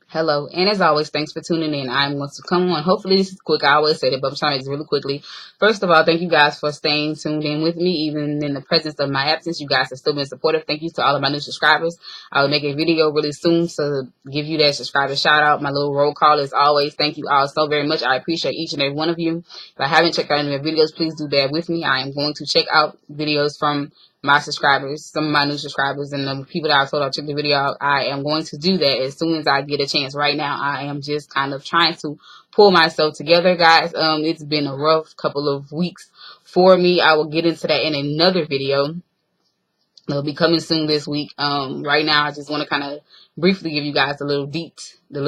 Hello, and as always, thanks for tuning in. I'm going to come on. Hopefully, this is quick. I always say that, but I'm trying to make this really quickly. First of all, thank you guys for staying tuned in with me, even in the presence of my absence. You guys have still been supportive. Thank you to all of my new subscribers. I will make a video really soon to give you that subscriber shout out. My little roll call as always. Thank you all so very much. I appreciate each and every one of you. If I haven't checked out any of my videos, please do bear with me. I am going to check out videos from my subscribers, some of my new subscribers, and the people that I told I'll check the video out. I am going to do that as soon as I get a chance. Right now, I am just kind of trying to pull myself together, guys. It's been a rough couple of weeks for me. I will get into that in another video. It'll be coming soon this week. Right now, I just want to kind of briefly give you guys the little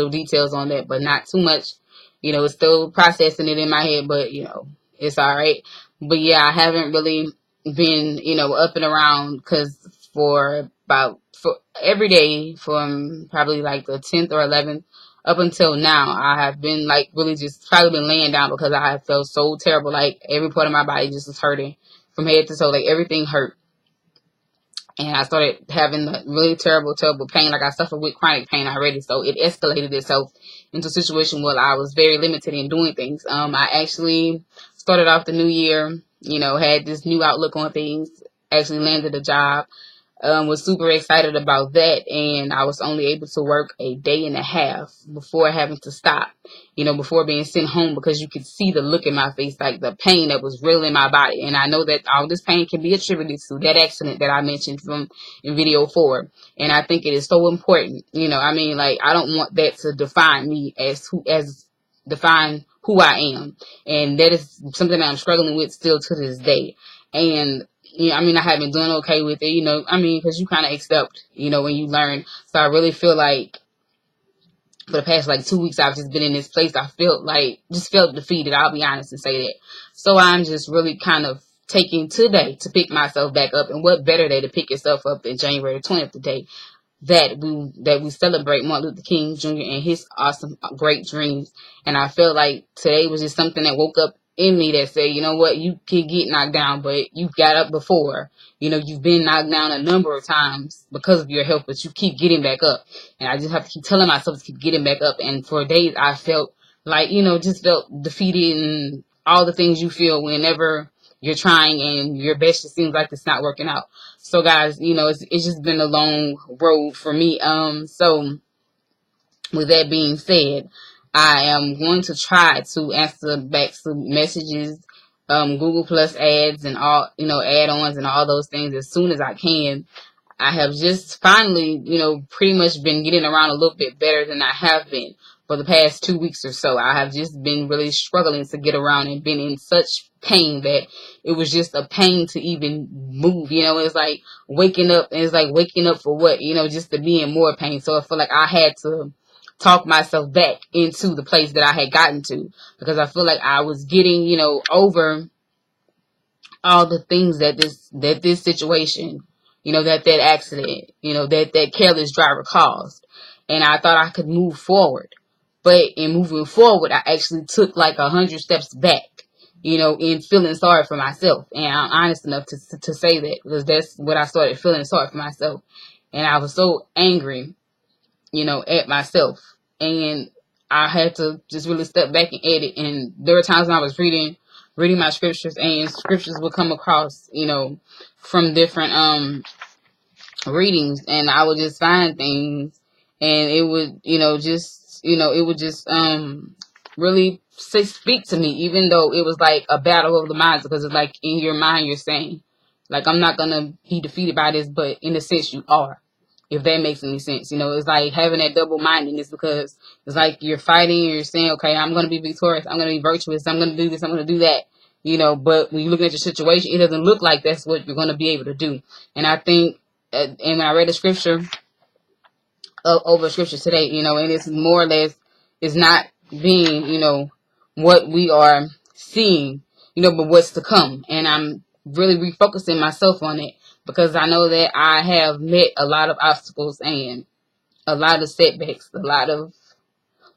details on that, but not too much. It's still processing it in my head, but it's all right. But yeah, I haven't really been, up and around because for every day from probably like the 10th or 11th up until now, I have been like really just probably been laying down because I have felt so terrible. Like every part of my body just was hurting from head to toe. Like everything hurt. And I started having the really terrible pain. Like I suffer with chronic pain already. So it escalated itself into a situation where I was very limited in doing things. I actually started off the new year, had this new outlook on things, actually landed a job. Was super excited about that, and I was only able to work a day and a half before having to stop, before being sent home because you could see the look in my face, like the pain that was real in my body. And I know that all this pain can be attributed to that accident that I mentioned in video 4. And I think it is so important, I don't want that to define me define who I am. And that is something that I'm struggling with still to this day. And I have been doing okay with it, because you kind of accept, when you learn. So I really feel like for the past like 2 weeks, I've just been in this place. I felt defeated. I'll be honest and say that. So I'm just really kind of taking today to pick myself back up. And what better day to pick yourself up than January 20th, the day that we celebrate Martin Luther King Jr. and his awesome, great dreams. And I feel like today was just something that woke up in me that said, you know what, you can get knocked down, but you got up before. You've been knocked down a number of times because of your health, but you keep getting back up. And I just have to keep telling myself to keep getting back up. And for days I felt like, just felt defeated and all the things you feel whenever you're trying and your best just seems like it's not working out. So guys, it's just been a long road for me. So with that being said, I am going to try to answer back some messages, Google Plus ads and all, add-ons and all those things as soon as I can. I have just finally, pretty much been getting around a little bit better than I have been for the past 2 weeks or so. I have just been really struggling to get around and been in such pain that it was just a pain to even move. It's like waking up, and it's like waking up for what? Just to be in more pain. So I feel like I had to talk myself back into the place that I had gotten to, because I feel like I was getting, over all the things that this situation, that accident, that careless driver caused. And I thought I could move forward. But in moving forward, I actually took like 100 steps back, in feeling sorry for myself. And I'm honest enough to say that, because that's what I started feeling, sorry for myself. And I was so angry, at myself. And I had to just really step back and edit. And there were times when I was reading my scriptures, and scriptures would come across, from different readings, and I would just find things, and it would, it would just really speak to me, even though it was like a battle of the minds, because it's like in your mind you're saying, like, I'm not gonna be defeated by this, but in a sense you are, if that makes any sense. It's like having that double-mindedness, because it's like you're fighting and you're saying, okay, I'm going to be victorious, I'm going to be virtuous, I'm going to do this, I'm going to do that, but when you're looking at your situation, it doesn't look like that's what you're going to be able to do. And I think, and when I read the scripture, over scripture today, and it's more or less, it's not being, what we are seeing, but what's to come. And I'm really refocusing myself on it, because I know that I have met a lot of obstacles and a lot of setbacks, a lot of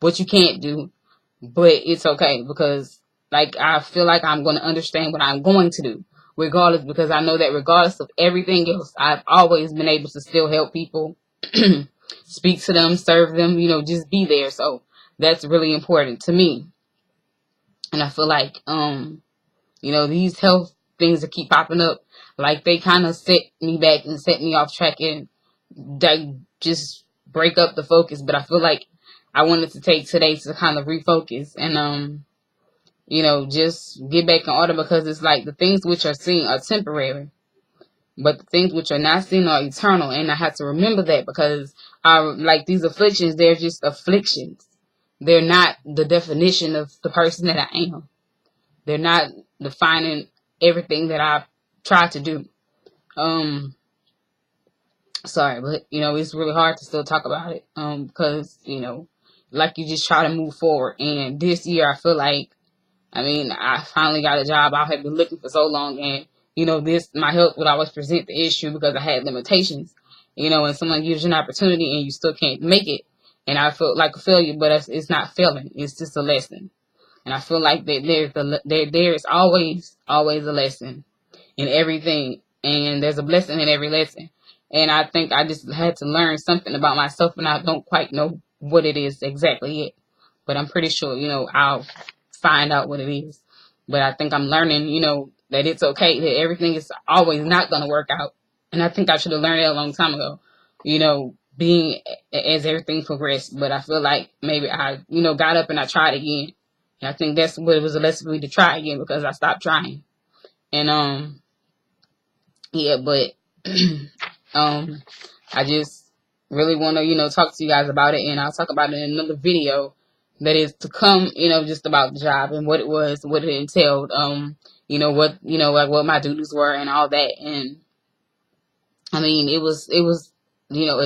what you can't do, but it's okay, because like I feel like I'm going to understand what I'm going to do regardless, because I know that regardless of everything else, I've always been able to still help people speak to them, serve them, just be there. So that's really important to me. And I feel like, these health things that keep popping up, like they kind of set me back and set me off track and they just break up the focus. But I feel like I wanted to take today to kind of refocus and, just get back in order, because it's like the things which are seen are temporary, but the things which are not seen are eternal. And I have to remember that, because like these afflictions, they're just afflictions. They're not the definition of the person that I am. They're not defining everything that I try to do. Sorry, but it's really hard to still talk about it. Because, like you just try to move forward. And this year I feel like, I finally got a job I had been looking for so long, and my health would always present the issue because I had limitations. And someone gives you an opportunity and you still can't make it. And I felt like a failure, but it's not failing. It's just a lesson. And I feel like that there is always a lesson in everything, and there's a blessing in every lesson. And I think I just had to learn something about myself, and I don't quite know what it is exactly yet. But I'm pretty sure, I'll find out what it is. But I think I'm learning, that it's okay, that everything is always not going to work out. And I think I should have learned that a long time ago, being as everything progressed. But I feel like maybe I, got up and I tried again. And I think that's what it was a lesson for me to try again, because I stopped trying. And, yeah, but, I just really want to, talk to you guys about it, and I'll talk about it in another video that is to come, just about the job and what it was, what it entailed, like what my duties were and all that. And it was,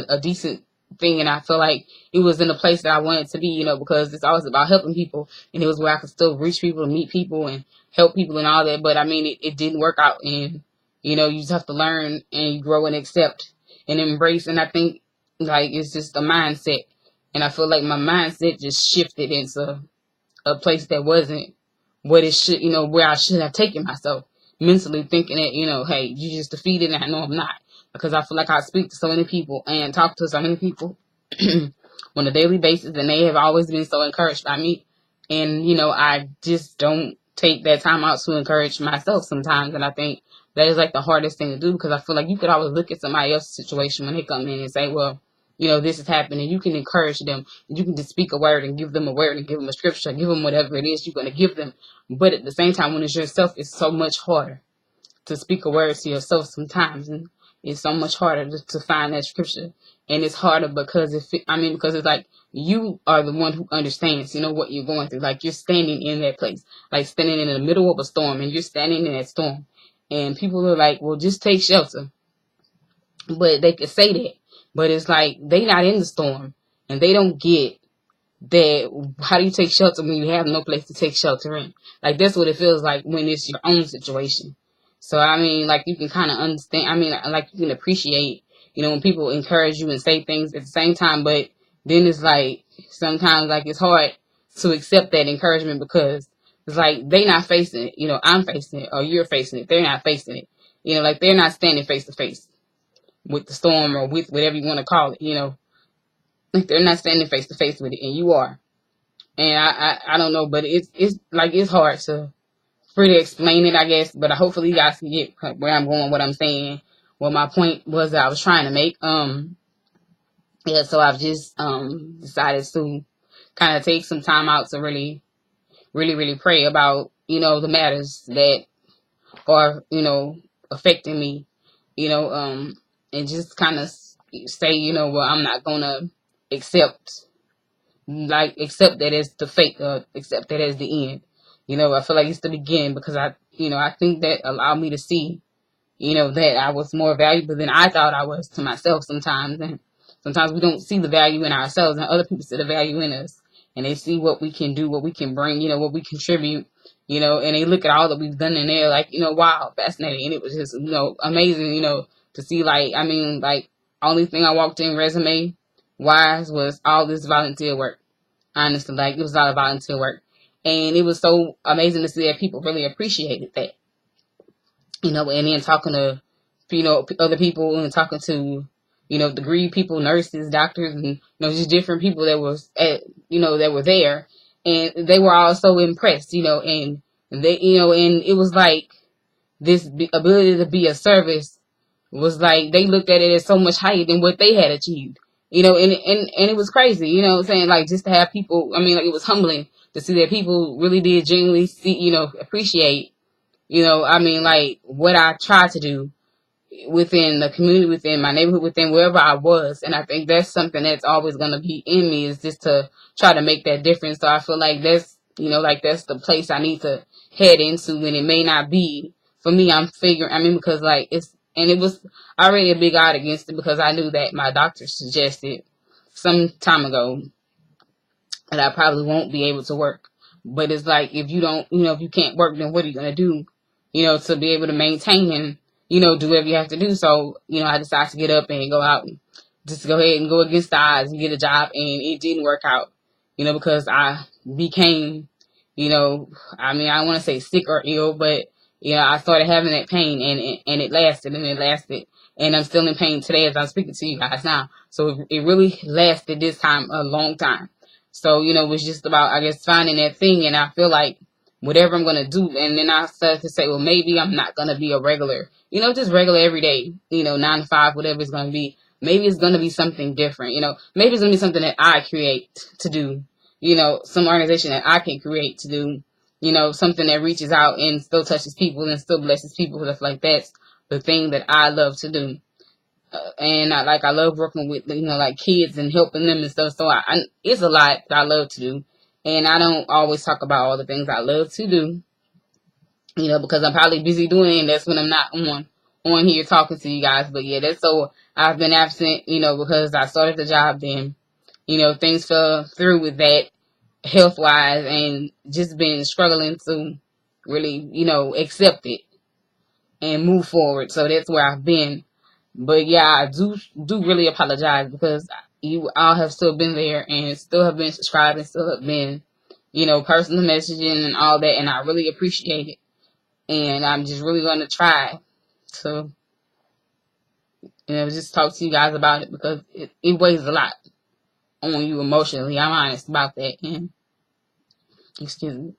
a decent thing, and I feel like it was in a place that I wanted to be, because it's always about helping people, and it was where I could still reach people and meet people and help people and all that. But it didn't work out, and you just have to learn and grow and accept and embrace. And I think like it's just a mindset, and I feel like my mindset just shifted into a place that wasn't what it should, where I should have taken myself, mentally thinking that, hey, you just defeated, and I know I'm not. Because I feel like I speak to so many people and talk to so many people on a daily basis, and they have always been so encouraged by me. And, I just don't take that time out to encourage myself sometimes. And I think that is like the hardest thing to do, because I feel like you could always look at somebody else's situation when they come in and say, well, this is happening. You can encourage them. You can just speak a word and give them a word and give them a scripture, give them whatever it is you're going to give them. But at the same time, when it's yourself, it's so much harder to speak a word to yourself sometimes. And it's so much harder to find that scripture. And it's harder because because it's like you are the one who understands, what you're going through. Like you're standing in that place, like standing in the middle of a storm, and you're standing in that storm. And people are like, well, just take shelter. But they could say that. But it's like they not in the storm, and they don't get that. How do you take shelter when you have no place to take shelter in? Like that's what it feels like when it's your own situation. So, like you can kind of understand, like you can appreciate, when people encourage you and say things at the same time, but then it's like, sometimes like it's hard to accept that encouragement, because it's like, they not facing it, I'm facing it, or you're facing it, they're not facing it, like they're not standing face to face with the storm or with whatever you want to call it, like they're not standing face to face with it, and you are. And I don't know, but it's hard to really explain it, I guess, but hopefully you guys can get where I'm going, what I'm saying, what my point was that I was trying to make. Yeah, so I've just decided to kind of take some time out to really, really, really pray about, the matters that are, affecting me, and just kind of say, well, I'm not gonna accept that as the fate, accept that as the end. I feel like it's the beginning, because I think that allowed me to see, that I was more valuable than I thought I was to myself sometimes. And sometimes we don't see the value in ourselves, and other people see the value in us, and they see what we can do, what we can bring, what we contribute, and they look at all that we've done, and they're like, wow, fascinating. And it was just, amazing, to see, only thing I walked in resume wise was all this volunteer work. Honestly, like it was a lot of volunteer work. And it was so amazing to see that people really appreciated that, and then talking to, other people and talking to, degree people, nurses, doctors, and, just different people that was that were there. And they were all so impressed, and they, and it was like this ability to be a service was like, they looked at it as so much higher than what they had achieved, and it was crazy, what I'm saying? Like, just to have people, I mean, like, it was humbling to see that people really did genuinely see, appreciate, I mean, like, what I tried to do within the community, within my neighborhood, within wherever I was. And I think that's something that's always going to be in me, is just to try to make that difference. So I feel like that's, like, that's the place I need to head into. And it may not be for me. I'm figuring, I mean, because like it was already a big odd against it, because I knew that my doctor suggested some time ago that I probably won't be able to work. But it's like, if you don't, if you can't work, then what are you going to do, to be able to maintain and, do whatever you have to do. So, I decided to get up and go out and just go ahead and go against the odds and get a job. And it didn't work out, because I became, I mean, I don't want to say sick or ill, but, I started having that pain, and it lasted, and it lasted. And I'm still in pain today as I'm speaking to you guys now. So it really lasted this time a long time. So, it was just about, I guess, finding that thing. And I feel like whatever I'm going to do. And then I started to say, well, maybe I'm not going to be a regular, just regular every day, 9 to 5, whatever it's going to be. Maybe it's going to be something different. Maybe it's going to be something that I create to do, some organization that I can create to do, something that reaches out and still touches people and still blesses people. Stuff like that's the thing that I love to do. And I love working with, like, kids and helping them and stuff. So it's a lot that I love to do. And I don't always talk about all the things I love to do, because I'm probably busy doing it, and that's when I'm not on here talking to you guys. But yeah, that's so I've been absent, because I started the job then, things fell through with that health wise, and just been struggling to really, accept it and move forward. So that's where I've been. But yeah, I do really apologize, because you all have still been there and still have been subscribed and still have been, personal messaging and all that. And I really appreciate it. And I'm just really going to try to, just talk to you guys about it, because it weighs a lot on you emotionally. I'm honest about that. And excuse me.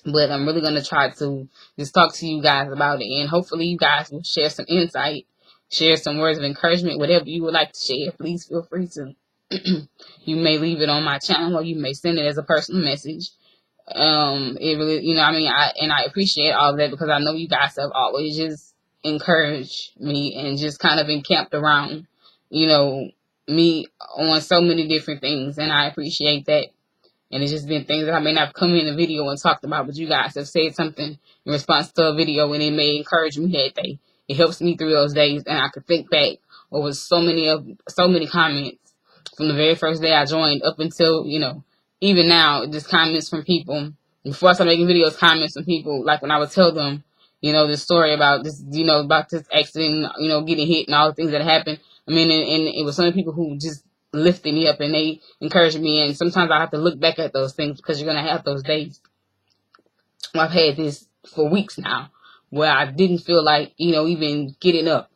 But I'm really going to try to just talk to you guys about it. And hopefully you guys will share some insight, share some words of encouragement, whatever you would like to share. Please feel free to. You may leave it on my channel, or you may send it as a personal message. It really, I appreciate all of that, because I know you guys have always just encouraged me and just kind of encamped around, me on so many different things. And I appreciate that. And it's just been things that I may not have come in the video and talked about, but you guys have said something in response to a video, and it may encourage me that day. It helps me through those days, and I could think back over so many comments from the very first day I joined up until, even now, just comments from people. Before I started making videos, comments from people, like when I would tell them, this story about this, about this accident, getting hit and all the things that happened. I mean, and it was so many people who just lifted me up, and they encouraged me. And sometimes I have to look back at those things, because you're going to have those days. Well, I've had this for weeks now, where I didn't feel like, even getting up.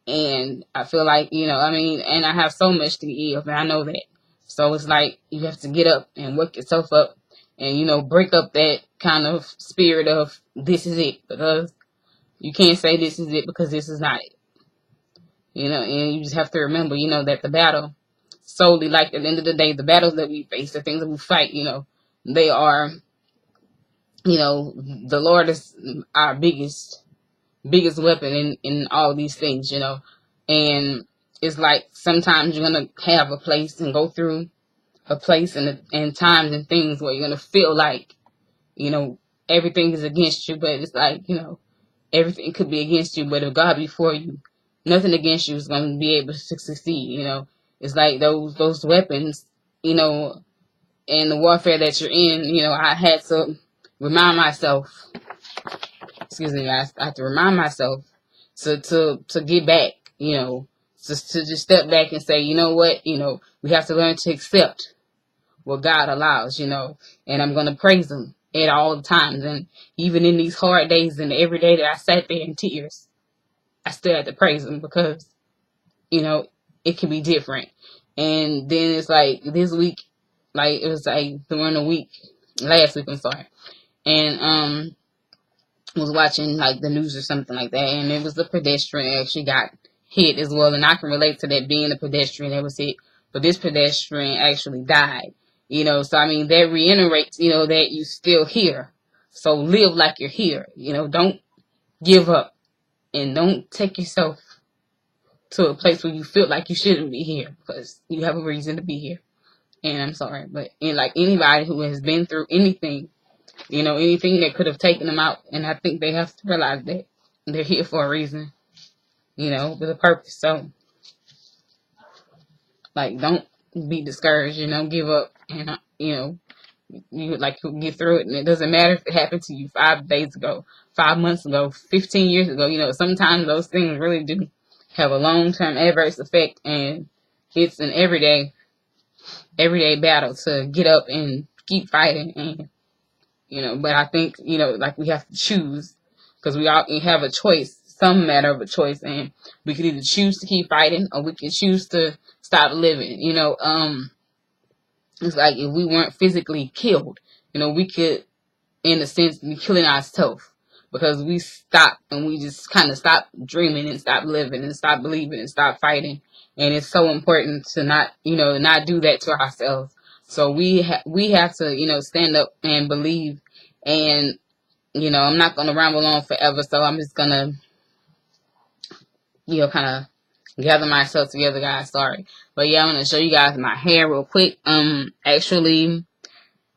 And I feel like, and I have so much to give, and I know that. So it's like, you have to get up and work yourself up and, break up that kind of spirit of this is it, because you can't say this is it, because this is not it. And you just have to remember, that the battle solely, like, at the end of the day, the battles that we face, the things that we fight, they are, the Lord is our biggest weapon in all these things, and it's like, sometimes you're going to have a place and go through a place and times and things where you're going to feel like, everything is against you, but it's like, everything could be against you, but if God be for you, nothing against you is going to be able to succeed, It's like those weapons, and the warfare that you're in, I had to remind myself, excuse me, I have to remind myself to get back, to just step back and say, you know what, we have to learn to accept what God allows, and I'm going to praise Him at all times. And even in these hard days and every day that I sat there in tears, I still had to praise Him, because you know, it can be different. And then it's like this week, like it was like during the week, last week, I'm sorry. And was watching like the news or something like that, and it was the pedestrian actually got hit as well. And I can relate to that, being the pedestrian that was hit, but this pedestrian actually died. You know, so I mean that reiterates, you know, that you still here. So live like you're here. You know, don't give up, and don't take yourself to a place where you feel like you shouldn't be here, because you have a reason to be here. And I'm sorry, but and like anybody who has been through anything, you know, anything that could have taken them out, and I think they have to realize that they're here for a reason, you know, with a purpose. So, like, don't be discouraged, you know, give up, and you know, you like get through it, and it doesn't matter if it happened to you 5 days ago, 5 months ago, 15 years ago. You know, sometimes those things really do have a long-term adverse effect, and it's an everyday battle to get up and keep fighting. And you know, but I think, you know, like we have to choose, because we all have a choice, some matter of a choice, and we can either choose to keep fighting or we can choose to stop living. You know, it's like if we weren't physically killed, you know, we could, in a sense, be killing ourselves, because we stop and we just kind of stop dreaming and stop living and stop believing and stop fighting. And it's so important to not, you know, not do that to ourselves. So we have to, you know, stand up and believe. And, you know, I'm not going to ramble on forever, so I'm just going to, you know, kind of gather myself together, guys. Sorry. But yeah, I'm going to show you guys my hair real quick. Actually,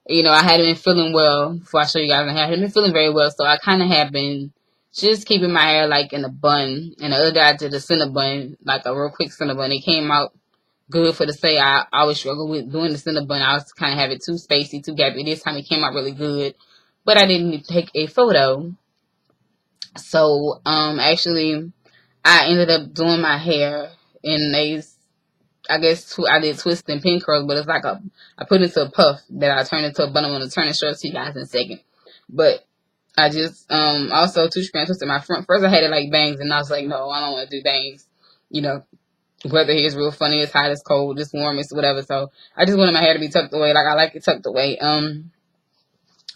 you know, I hadn't been feeling well before I show you guys my hair. I hadn't been feeling very well, so I kind of have been just keeping my hair like in a bun. And the other day I did a center bun, like a real quick center bun. It came out good for the say. I always struggle with doing the center bun. I was kind of have it too spacey, too gappy. This time it came out really good, but I didn't take a photo. So, actually, I ended up doing my hair in I guess I did twist and pin curls, but it's like I put it into a puff that I turned into a bun. I'm going to turn and show it to you guys in a second. But I just, also 2-strand twisted my front. First I had it like bangs, and I was like, no, I don't want to do bangs. You know, weather here is real funny. It's hot, it's cold, it's warm, it's whatever. So I just wanted my hair to be tucked away. Like I like it tucked away. I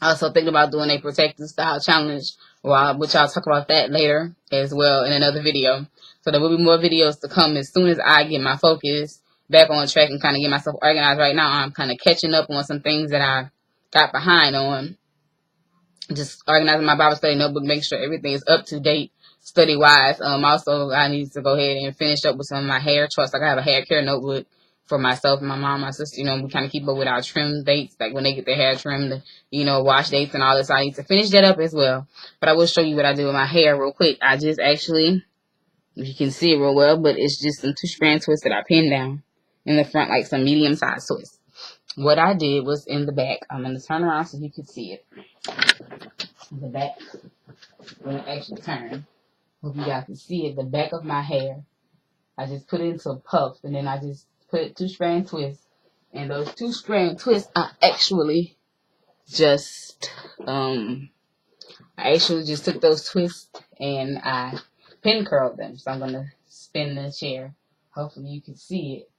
also thinking about doing a protective style challenge, which I'll talk about that later as well in another video. So there will be more videos to come as soon as I get my focus back on track and kind of get myself organized. Right now, I'm kind of catching up on some things that I got behind on. Just organizing my Bible study notebook, make sure everything is up to date study-wise. Also, I need to go ahead and finish up with some of my hair choice. Like I have a hair care notebook for myself and my mom, my sister. You know, we kind of keep up with our trim dates, like when they get their hair trimmed, you know, wash dates and all this. So I need to finish that up as well. But I will show you what I do with my hair real quick. I just actually, if you can see it real well, but it's just some 2-strand twists that I pinned down in the front, like some medium-sized twists. What I did was in the back. I'm going to turn around so you can see it. The back, when it actually turned, hope you guys can see it, the back of my hair, I just put it into a puff, and then I just put 2-strand twists, and those 2-strand twists are actually just, I actually just took those twists and I pin curled them. So I'm going to spin the chair. Hopefully you can see it.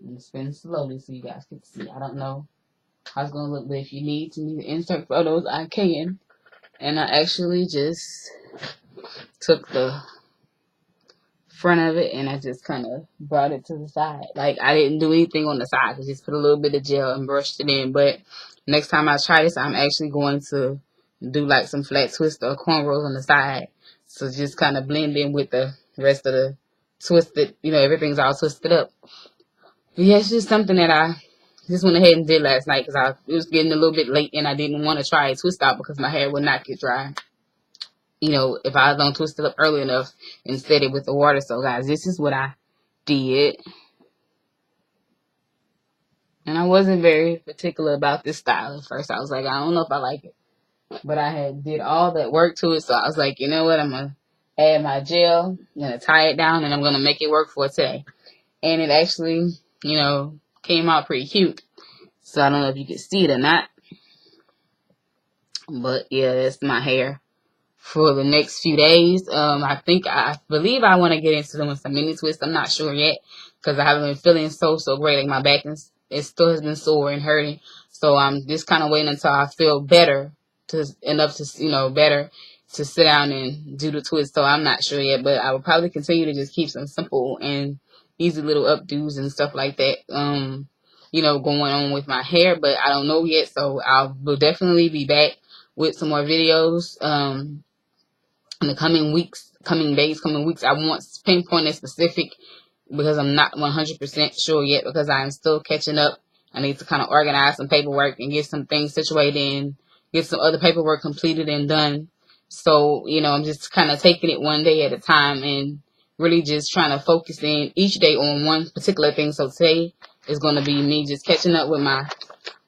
And spin slowly so you guys can see. I don't know how it's going to look, but if you need me to insert photos, I can. And I actually just took the front of it and I just kind of brought it to the side. Like, I didn't do anything on the side. I just put a little bit of gel and brushed it in. But next time I try this, I'm actually going to do like some flat twist or cornrows on the side. So just kind of blend in with the rest of the twisted, you know, everything's all twisted up. But yeah, it's just something that I just went ahead and did last night because it was getting a little bit late and I didn't want to try a twist out because my hair would not get dry. You know, if I don't twist it up early enough and set it with the water. So guys, this is what I did. And I wasn't very particular about this style at first. I was like, I don't know if I like it. But I had did all that work to it. So I was like, you know what? I'm going to add my gel. I'm going to tie it down and I'm going to make it work for today. And it actually, you know, came out pretty cute. So I don't know if you can see it or not. But yeah, that's my hair for the next few days. I believe I want to get into doing some mini twists. I'm not sure yet because I haven't been feeling so great. Like my back it still has been sore and hurting. So I'm just kind of waiting until I feel better better to sit down and do the twist. So I'm not sure yet, but I will probably continue to just keep some simple and easy little updos and stuff like that. Going on with my hair, but I don't know yet. So I will definitely be back with some more videos. In the coming weeks, coming days, coming weeks. I won't pinpoint a specific because I'm not 100% sure yet because I'm still catching up. I need to kind of organize some paperwork and get some things situated and get some other paperwork completed and done. So, I'm just kind of taking it one day at a time and really just trying to focus in each day on one particular thing. So today is going to be me just catching up with my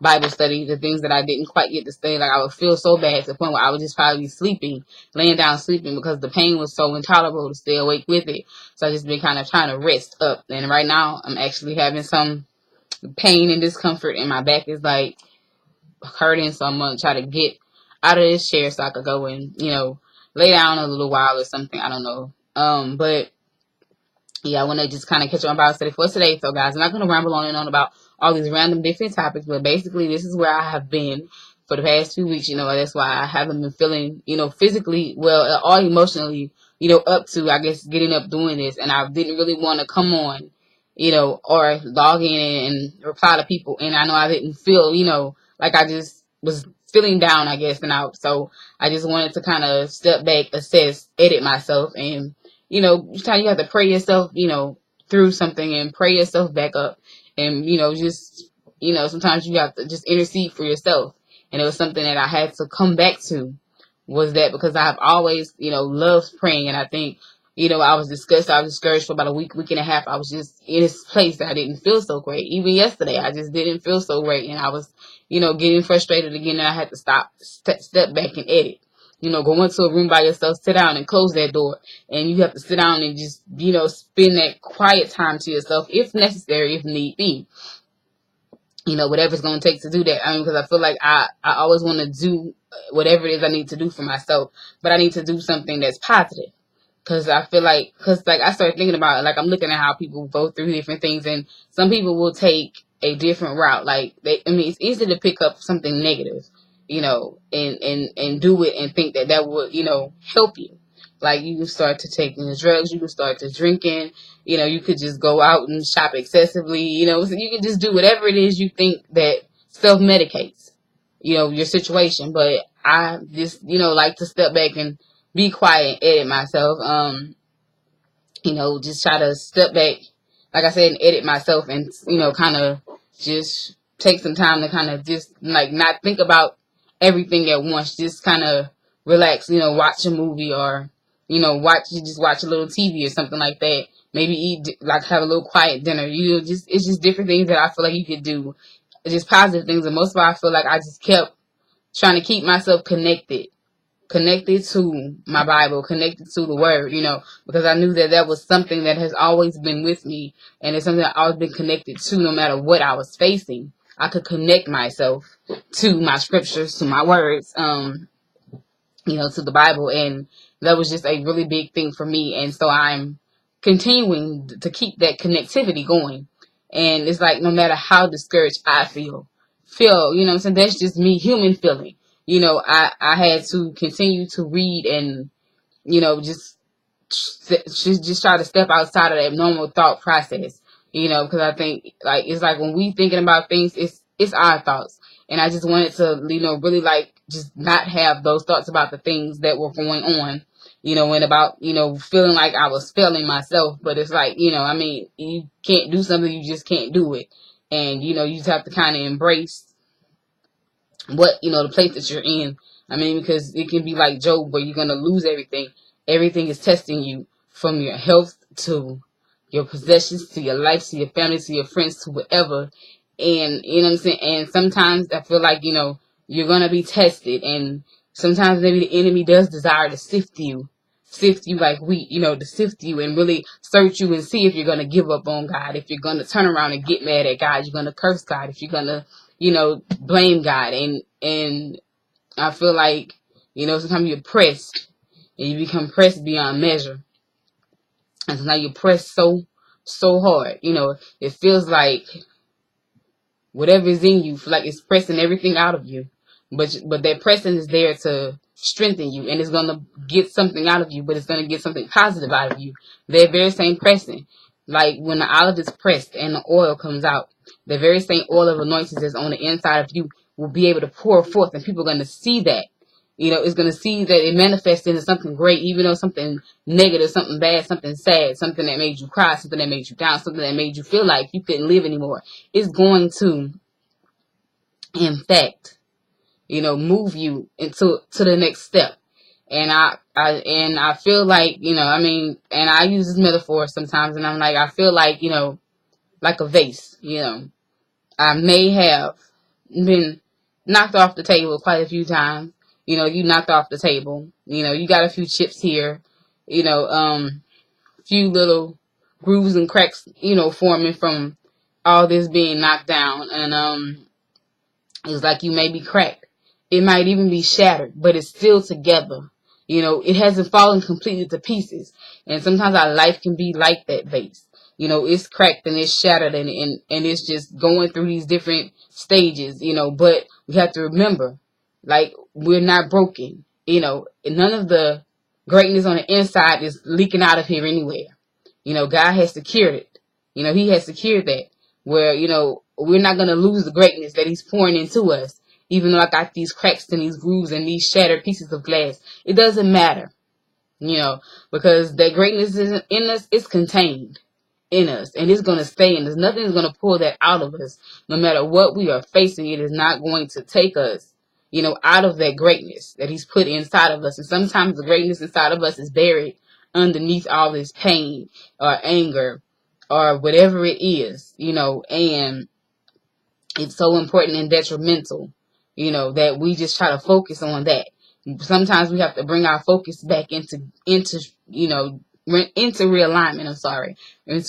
Bible study, the things that I didn't quite get to study. Like I would feel so bad to the point where I would just probably be sleeping, laying down sleeping because the pain was so intolerable to stay awake with it. So I just been kind of trying to rest up. And right now I'm actually having some pain and discomfort and my back is like hurting. So I'm going to try to get out of this chair so I could go and, lay down a little while or something. I don't know. But yeah, I want to just kind of catch on Bible study for today. So guys, I'm not going to ramble on and on about all these random different topics, but basically this is where I have been for the past 2 weeks. That's why I haven't been feeling, physically well or emotionally, up to, I guess, getting up doing this. And I didn't really want to come on, or log in and reply to people. And I know I didn't feel, like I just was feeling down, I guess, and out. So I just wanted to kind of step back, assess, edit myself, and sometimes you have to pray yourself, through something and pray yourself back up. And, sometimes you have to just intercede for yourself. And it was something that I had to come back to was that because I've always, loved praying. And I think, I was discouraged for about a week and a half. I was just in this place that I didn't feel so great. Even yesterday, I just didn't feel so great. And I was, getting frustrated again. And I had to step back and edit. Go into a room by yourself, sit down and close that door. And you have to sit down and just, spend that quiet time to yourself if necessary, if need be. Whatever it's going to take to do that. I mean, because I feel like I always want to do whatever it is I need to do for myself. But I need to do something that's positive. Because I feel like, I started thinking about it, like I'm looking at how people go through different things. And some people will take a different route. It's easy to pick up something negative, and do it and think that would, help you. Like you can start to taking the drugs, you can start to drinking, you could just go out and shop excessively, so you can just do whatever it is you think that self-medicates, your situation. But I just, like to step back and be quiet and edit myself, just try to step back, like I said, and edit myself and, kind of just take some time to kind of just like not think about everything at once, just kind of relax, watch a movie or, watch a little TV or something like that. Maybe eat, like have a little quiet dinner, it's just different things that I feel like you could do, just positive things. And most of all, I feel like I just kept trying to keep myself connected to my Bible, connected to the Word, because I knew that was something that has always been with me, and it's something I've always been connected to no matter what I was facing. I could connect myself to my scriptures, to my words, to the Bible, and that was just a really big thing for me, and so I'm continuing to keep that connectivity going, and it's like no matter how discouraged I feel, that's just me, human feeling. I had to continue to read and, just try to step outside of that normal thought process, because I think like, it's like when we thinking about things, it's our thoughts. And I just wanted to, really like just not have those thoughts about the things that were going on, and about, feeling like I was failing myself. But it's like, you can't do something, you just can't do it. And, you just have to kind of embrace what, the place that you're in. I mean, because it can be like Job where you're going to lose everything. Everything is testing you from your health to your possessions, to your life, to your family, to your friends, to whatever. And, what I'm saying? And sometimes I feel like, you're going to be tested. And sometimes maybe the enemy does desire to sift you like wheat, to sift you and really search you and see if you're going to give up on God, if you're going to turn around and get mad at God, you're going to curse God, if you're going to, blame God. And I feel like, sometimes you're pressed and you become pressed beyond measure. And so now you're pressed so hard. It feels like whatever is in you, like it's pressing everything out of you. But that pressing is there to strengthen you, and it's gonna get something out of you, but it's gonna get something positive out of you. That very same pressing, like when the olive is pressed and the oil comes out, the very same oil of anointing that's on the inside of you will be able to pour forth, and people are gonna see that. It's gonna see that it manifests into something great, even though something negative, something bad, something sad, something that made you cry, something that made you down, something that made you feel like you couldn't live anymore. It's going to, in fact, move you to the next step. And I feel like, and I use this metaphor sometimes, and I'm like, I feel like, like a vase, I may have been knocked off the table quite a few times. You knocked off the table, you got a few chips here, few little grooves and cracks, forming from all this being knocked down. And, it's like you may be cracked. It might even be shattered, but it's still together. It hasn't fallen completely to pieces. And sometimes our life can be like that vase. It's cracked and it's shattered and it's just going through these different stages, but we have to remember, like, we're not broken. None of the greatness on the inside is leaking out of here anywhere. God has secured it. He has secured that where, we're not going to lose the greatness that he's pouring into us. Even though I got these cracks and these grooves and these shattered pieces of glass, it doesn't matter, because that greatness isn't in us. It's contained in us, and it's going to stay in us. Nothing is going to pull that out of us. No matter what we are facing, it is not going to take us, out of that greatness that he's put inside of us. And sometimes the greatness inside of us is buried underneath all this pain or anger or whatever it is, and it's so important and detrimental, that we just try to focus on that. Sometimes we have to bring our focus back into realignment. Into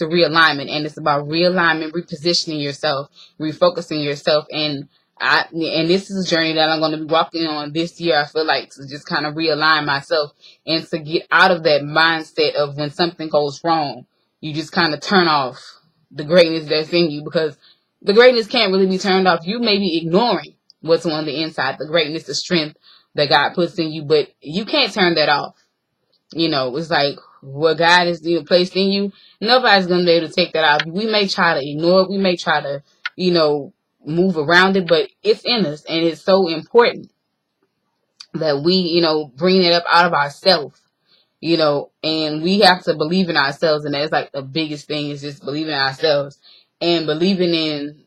realignment. And it's about realignment, repositioning yourself, refocusing yourself. And this is a journey that I'm going to be walking on this year. I feel like to just kind of realign myself and to get out of that mindset of when something goes wrong, you just kind of turn off the greatness that's in you, because the greatness can't really be turned off. You may be ignoring what's on the inside, the greatness, the strength that God puts in you, but you can't turn that off. It's like what God has placed in you, nobody's going to be able to take that out. We may try to ignore it. We may try to, move around it, but it's in us, and it's so important that we, bring it up out of ourselves. And we have to believe in ourselves. And that's like the biggest thing, is just believing in ourselves and believing in,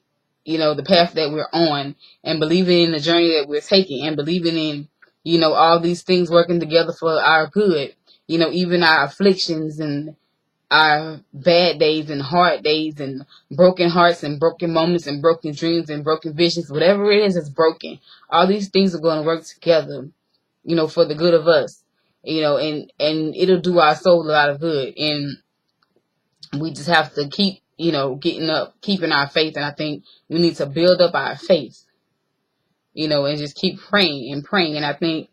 the path that we're on, and believing in the journey that we're taking, and believing in, all these things working together for our good, even our afflictions and our bad days and hard days and broken hearts and broken moments and broken dreams and broken visions, whatever it is that's broken. All these things are going to work together, for the good of us. And it'll do our soul a lot of good. And we just have to keep, getting up, keeping our faith. And I think we need to build up our faith, and just keep praying and praying. And I think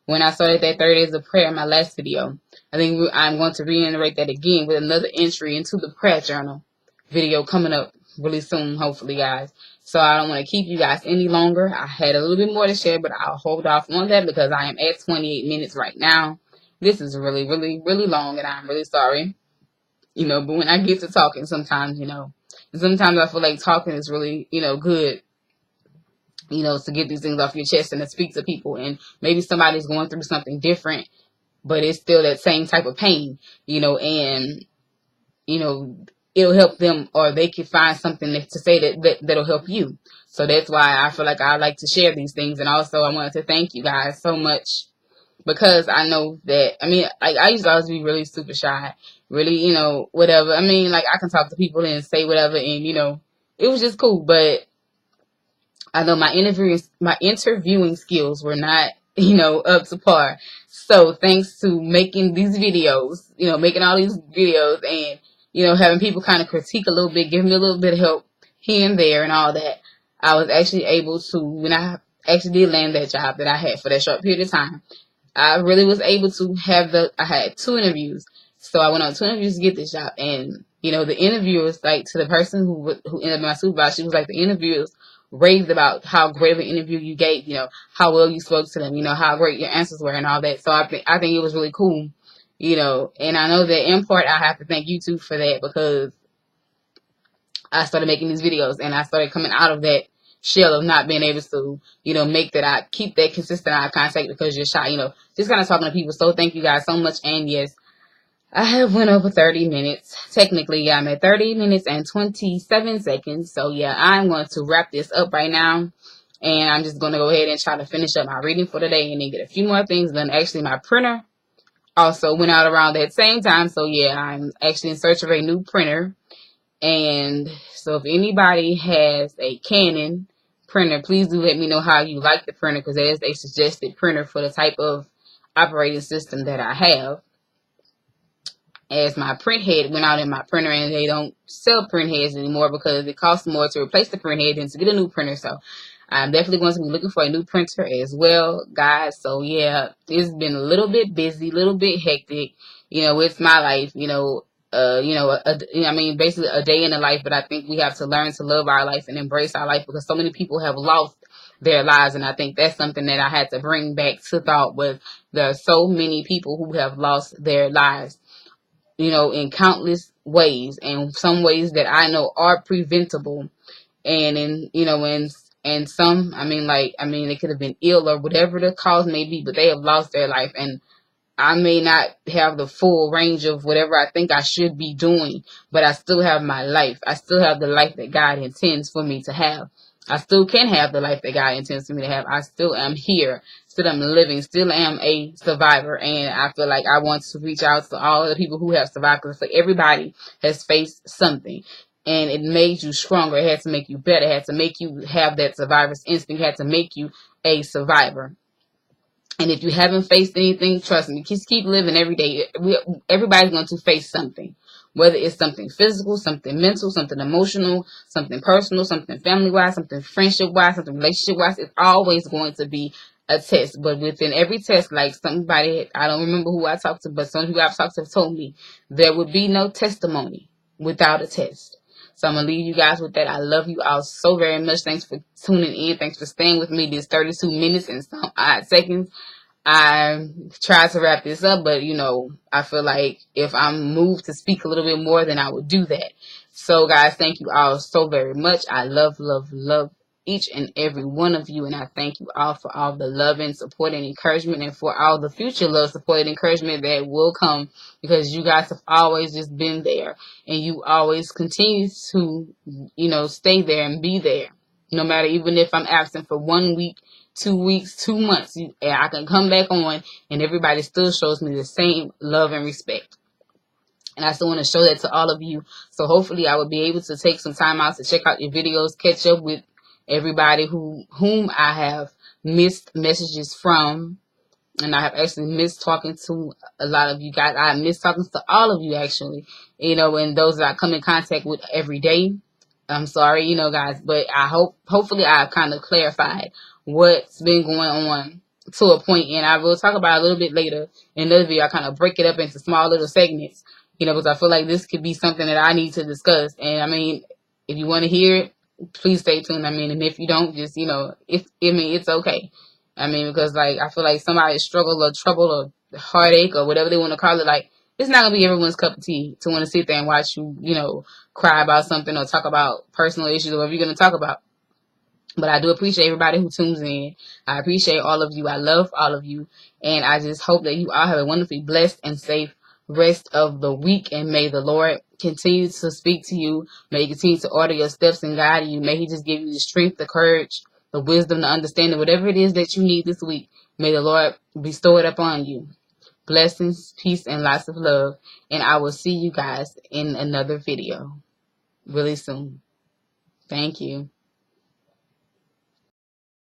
when I started that 30 days of prayer in my last video, I think I'm going to reiterate that again with another entry into the prayer journal video coming up really soon, hopefully, guys. So I don't want to keep you guys any longer. I had a little bit more to share, but I'll hold off on that because I am at 28 minutes right now. This is really, really, really long, and I'm really sorry. But when I get to talking, sometimes, sometimes I feel like talking is really, good, to get these things off your chest and to speak to people. And maybe somebody's going through something different, but it's still that same type of pain, and, it'll help them, or they can find something to say that'll help you. So that's why I feel like I like to share these things. And also I wanted to thank you guys so much, because I know that, I used to always be really super shy, really, whatever. I can talk to people and say whatever, and, it was just cool. But I know my interviewing skills were not, up to par. So thanks to making these videos, making all these videos and, having people kind of critique a little bit, give me a little bit of help here and there and all that, I was actually able to, when I actually did land that job that I had for that short period of time, I really was able to have I had 2 interviews. So I went on 2 interviews to get this job. And, the interviewers, like, to the person who ended up my supervisor, she was like, the interviewers raved about how great of an interview you gave, how well you spoke to them, how great your answers were and all that. So I think it was really cool, and I know that in part I have to thank you too for that, because I started making these videos and I started coming out of that shell of not being able to, I keep that consistent eye contact because you're shy, just kind of talking to people. So thank you guys so much. And yes, I have went over 30 minutes. Technically, yeah, I'm at 30 minutes and 27 seconds. So yeah, I'm going to wrap this up right now. And I'm just going to go ahead and try to finish up my reading for today and then get a few more things done. Actually, my printer also went out around that same time. So yeah, I'm actually in search of a new printer. And so if anybody has a Canon printer, please do let me know how you like the printer, because that is a suggested printer for the type of operating system that I have. As my print head went out in my printer, and they don't sell print heads anymore because it costs more to replace the print head than to get a new printer. So I'm definitely going to be looking for a new printer as well, guys. So yeah, it's been a little bit busy, a little bit hectic. It's my life, basically a day in the life. But I think we have to learn to love our life and embrace our life, because so many people have lost their lives. And I think that's something that I had to bring back to thought, was there are so many people who have lost their lives, in countless ways, and some ways that I know are preventable. And and some, they could have been ill or whatever the cause may be, but they have lost their life. And I may not have the full range of whatever I think I should be doing, but I still have my life. I still have the life that God intends for me to have. I still can have the life that God intends for me to have. I still am here. Still am living. Still am a survivor. And I feel like I want to reach out to all the people who have survived, because like everybody has faced something. And it made you stronger. It had to make you better. It had to make you have that survivor's instinct. It had to make you a survivor. And if you haven't faced anything, trust me, just keep living every day. Everybody's going to face something, whether it's something physical, something mental, something emotional, something personal, something family-wise, something friendship-wise, something relationship-wise. It's always going to be a test. But within every test, like somebody, I don't remember who I talked to, but some people I've talked to told me there would be no testimony without a test. So I'm going to leave you guys with that. I love you all so very much. Thanks for tuning in. Thanks for staying with me these 32 minutes and some odd seconds. I tried to wrap this up, but, I feel like if I'm moved to speak a little bit more, then I would do that. So, guys, thank you all so very much. I love, love, love each and every one of you, and I thank you all for all the love and support and encouragement, and for all the future love, support, and encouragement that will come, because you guys have always just been there, and you always continue to, stay there and be there, no matter, even if I'm absent for 1 week, 2 weeks, 2 months, I can come back on and everybody still shows me the same love and respect. And I still want to show that to all of you. So hopefully I will be able to take some time out to check out your videos, catch up with everybody whom I have missed messages from. And I have actually missed talking to a lot of you guys. I missed talking to all of you, actually, and those that I come in contact with every day. I'm sorry, guys, but hopefully I've kind of clarified what's been going on to a point, and I will talk about it a little bit later in another video. I kind of break it up into small little segments, because I feel like this could be something that I need to discuss. And if you want to hear it, please stay tuned. And if you don't, just, it's okay. Because like, I feel like somebody's struggle or trouble or heartache or whatever they want to call it, like, it's not going to be everyone's cup of tea to want to sit there and watch you, cry about something or talk about personal issues or whatever you're going to talk about. But I do appreciate everybody who tunes in. I appreciate all of you. I love all of you. And I just hope that you all have a wonderfully blessed and safe rest of the week. And may the Lord continue to speak to you. May He continue to order your steps and guide you. May He just give you the strength, the courage, the wisdom, the understanding, whatever it is that you need this week. May the Lord bestow it upon you. Blessings, peace, and lots of love. And I will see you guys in another video really soon. Thank you.